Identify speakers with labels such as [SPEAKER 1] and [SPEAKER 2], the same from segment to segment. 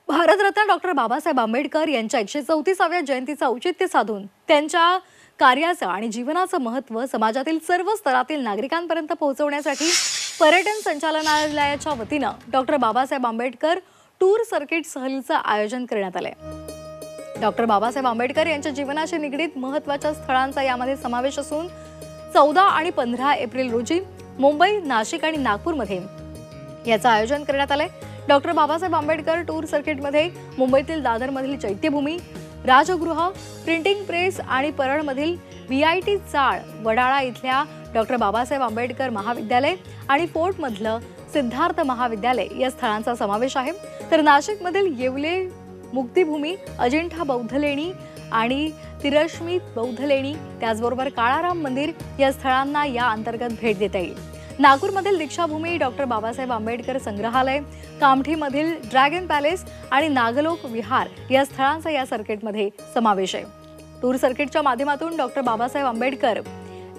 [SPEAKER 1] Bharat Ratna doctor Babasaheb Ambedkar यांच्या 134व्या जयंतीचं औचित्य साधून त्यांच्या कार्याचं आणि जीवनाचं महत्त्व समाजातील सर्व स्तरातील नागरिकांपर्यंत पोहोचवण्यासाठी पर्यटन संचालनालयाच्या वतीनं doctor Babasaheb Ambedkar tour circuit सहलीचं आयोजन करण्यात आलंय। डॉक्टर बाबासाहेब आंबेडकर यांच्या जीवनाशी निगडीत महत्त्वाच्या स्थळांचा यामध्ये समावेश असून 14 आणि 15 एप्रिल रोजी मुंबई, नाशिक आणि नागपूरमध्ये याचं आयोजन करण्यात आलंय। डॉक्टर बाबासाहेब आंबेडकर टूर सर्किटमध्ये मुंबईतील दादरमधील चैत्यभूमी, राजगृह, प्रिंटिंग प्रेस आणि परळमधील VIT चाळ, वडाळा इथल्या डॉक्टर बाबासाहेब आंबेडकर महाविद्यालय आणि फोर्टमधलं सिद्धार्थ महाविद्यालय या स्थळांचा समावेश आहे। तर नाशिकमधील येवले मुक्तिभूमी, अजिंठा बौद्ध लेणी आणि तिरश्मी बौद्ध लेणी, त्याचबरोबर काळाराम मंदिर या स्थळांना या अंतर्गत भेट देता येईल। नागपूरमधील दीक्षाभूमी, डॉक्टर बाबासाहेब आंबेडकर संग्रहालय, कामठीमधील ड्रॅगन पॅलेस आणि नागलोक विहार या स्थळांचा या सर्किटमध्ये समावेश आहे। टूर सर्किटच्या माध्यमातून डॉक्टर बाबासाहेब आंबेडकर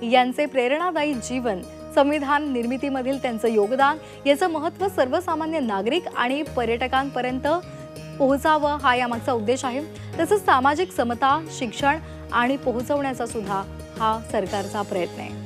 [SPEAKER 1] यांचे प्रेरणादायी जीवन, संविधान निर्मितीमधील त्यांचं योगदान याचं महत्त्व सर्वसामान्य नागरिक आणि पर्यटकांपर्यंत पोहोचावं हा यामागचा उद्देश आहे। तसंच सामाजिक समता, शिक्षण आणि पोहोचवण्याचा सुद्धा हा सरकारचा प्रयत्न आहे।